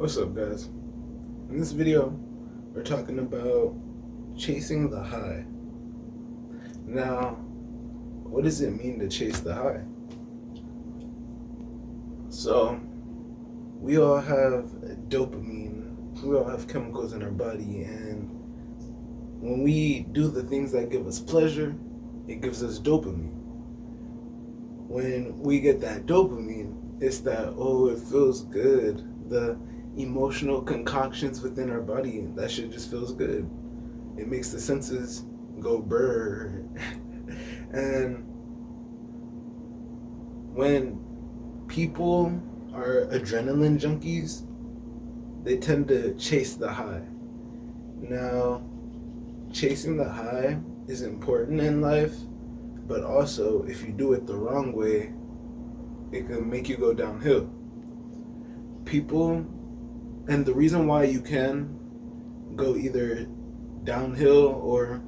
What's up, guys? In this video, we're talking about chasing the high. Now, what does it mean to chase the high? So, we all have dopamine, we all have chemicals in our body, and when we do the things that give us pleasure, it gives us dopamine. When we get that dopamine, it's that, oh, it feels good. The emotional concoctions within our body, that shit just feels good. It makes the senses go brr. And when people are adrenaline junkies, they tend to chase the high. Now, chasing the high is important in life, but also if you do it the wrong way, it can make you go downhill. People, and the reason why you can go either downhill or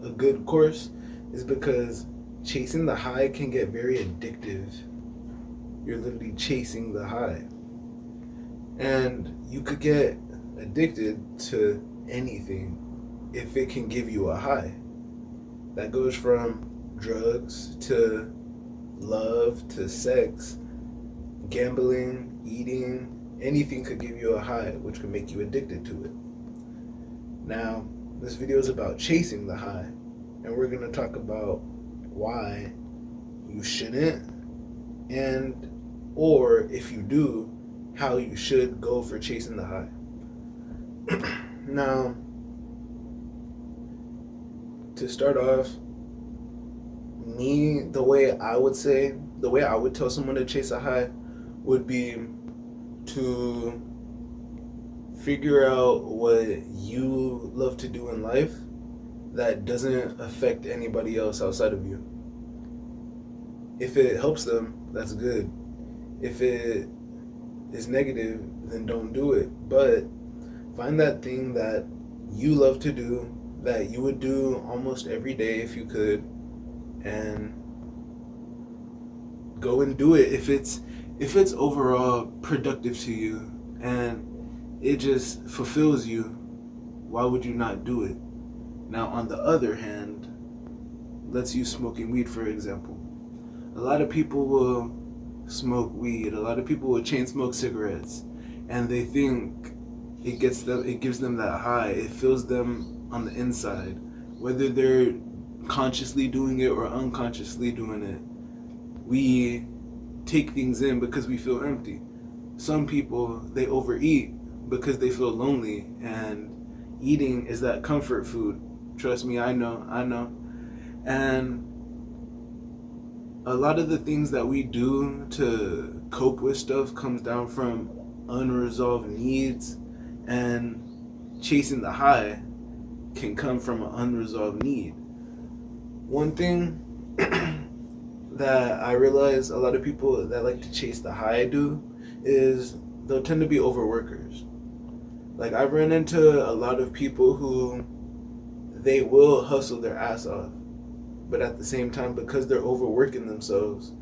a good course is because chasing the high can get very addictive. You're literally chasing the high. And you could get addicted to anything if it can give you a high. That goes from drugs to love to sex, gambling, eating. Anything could give you a high, which could make you addicted to it. Now, this video is about chasing the high, and we're going to talk about why you shouldn't, and or if you do, how you should go for chasing the high. Now, to start off, the way I would tell someone to chase a high would be to figure out what you love to do in life that doesn't affect anybody else outside of you. If it helps them, that's good. If it is negative, then don't do it. But find that thing that you love to do, that you would do almost every day if you could, and go and do it. If it's overall productive to you and it just fulfills you, why would you not do it? Now, on the other hand, let's use smoking weed for example. A lot of people will smoke weed. A lot of people will chain smoke cigarettes, and they think it gives them that high. It fills them on the inside, whether they're consciously doing it or unconsciously doing it. We take things in because we feel empty. Some people, they overeat because they feel lonely, and eating is that comfort food. Trust me, I know. And a lot of the things that we do to cope with stuff comes down from unresolved needs, and chasing the high can come from an unresolved need. One thing that I realize a lot of people that like to chase the high do is they'll tend to be overworkers. Like, I've run into a lot of people who they will hustle their ass off, but at the same time, because they're overworking themselves,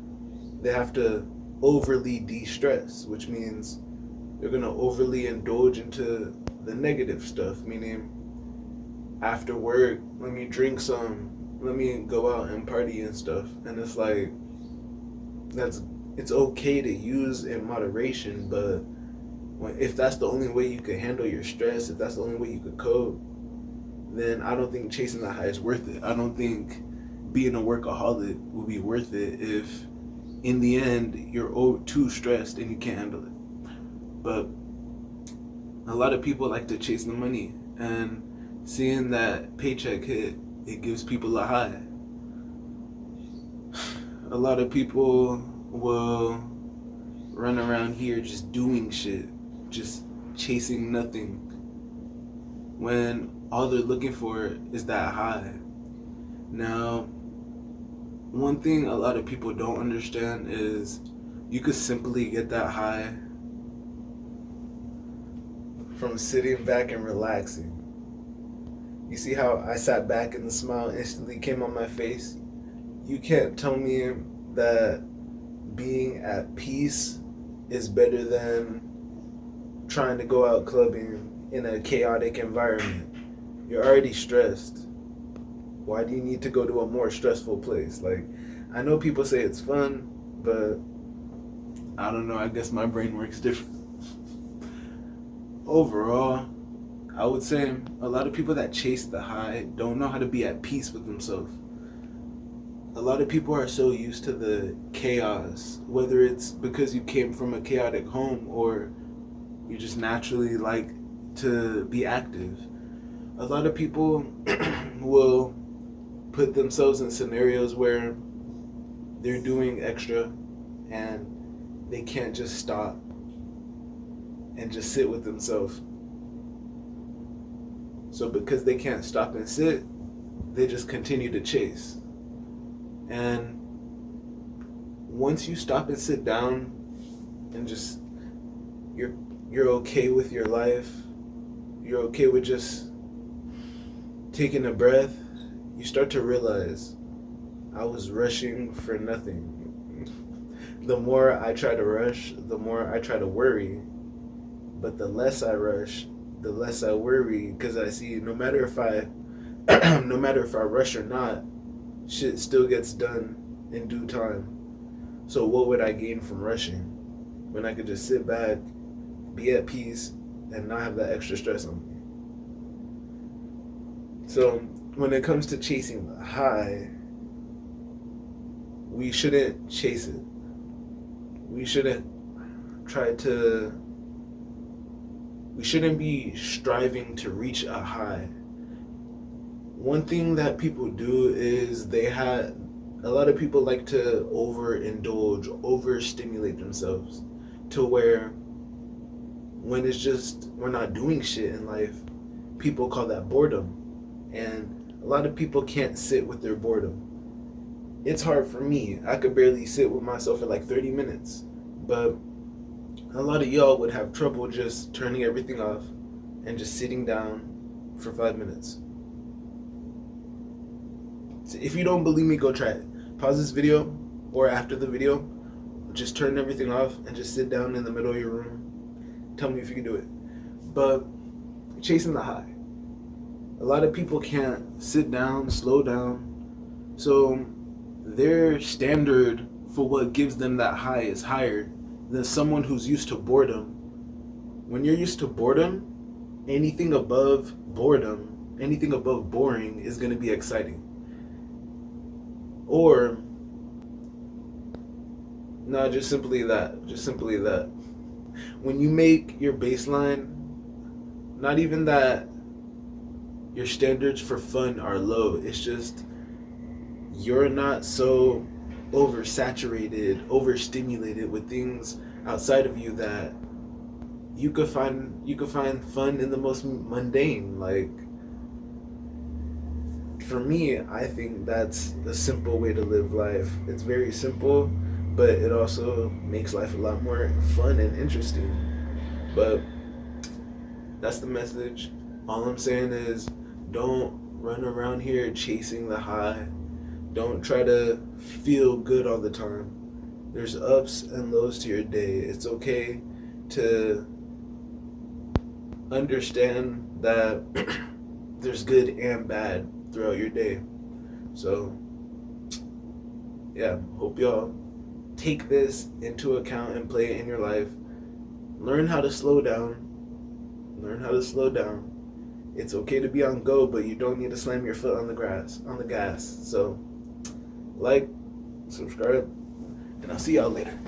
they have to overly de-stress, which means they're going to overly indulge into the negative stuff, meaning after work, let me drink some, let me go out and party and stuff. And it's like, it's okay to use in moderation, but if that's the only way you could handle your stress, if that's the only way you could cope, then I don't think chasing the high is worth it. I don't think being a workaholic will be worth it if in the end you're too stressed and you can't handle it. But a lot of people like to chase the money, and seeing that paycheck hit, it gives people a high. A lot of people will run around here just doing shit, just chasing nothing, when all they're looking for is that high. Now, one thing a lot of people don't understand is you could simply get that high from sitting back and relaxing. You see how I sat back and the smile instantly came on my face? You can't tell me that being at peace is better than trying to go out clubbing in a chaotic environment. You're already stressed. Why do you need to go to a more stressful place? Like, I know people say it's fun, but I don't know. I guess my brain works different. Overall, I would say a lot of people that chase the high don't know how to be at peace with themselves. A lot of people are so used to the chaos, whether it's because you came from a chaotic home or you just naturally like to be active. A lot of people will put themselves in scenarios where they're doing extra and they can't just stop and just sit with themselves. So because they can't stop and sit, they just continue to chase. And once you stop and sit down and just you're okay with your life, you're okay with just taking a breath, you start to realize I was rushing for nothing. The more I try to rush, the more I try to worry. But the less I rush, the less I worry, because I see no matter if I rush or not, shit still gets done in due time. So what would I gain from rushing when I could just sit back, be at peace, and not have that extra stress on me? So when it comes to chasing the high, we shouldn't chase it. We shouldn't be striving to reach a high. One thing that people do is a lot of people like to overindulge, overstimulate themselves to where when it's just, we're not doing shit in life, people call that boredom. And a lot of people can't sit with their boredom. It's hard for me. I could barely sit with myself for like 30 minutes. But a lot of y'all would have trouble just turning everything off and just sitting down for 5 minutes. So if you don't believe me, go try it. Pause this video, or after the video, just turn everything off and just sit down in the middle of your room. Tell me if you can do it. But chasing the high. A lot of people can't sit down, slow down. So their standard for what gives them that high is higher than someone who's used to boredom. When you're used to boredom, anything above boredom, anything above boring is going to be exciting. Or, no, just simply that. When you make your baseline, not even that your standards for fun are low, it's just you're not so oversaturated, overstimulated with things outside of you that you could find fun in the most mundane. Like, for me, I think that's a simple way to live life. It's very simple, but it also makes life a lot more fun and interesting. But that's the message. All I'm saying is, don't run around here chasing the high. Don't try to feel good all the time. There's ups and lows to your day. It's okay to understand that there's good and bad throughout your day. So, yeah, hope y'all take this into account and play it in your life. Learn how to slow down. It's okay to be on go, but you don't need to slam your foot on the gas. So, like, subscribe, and I'll see y'all later.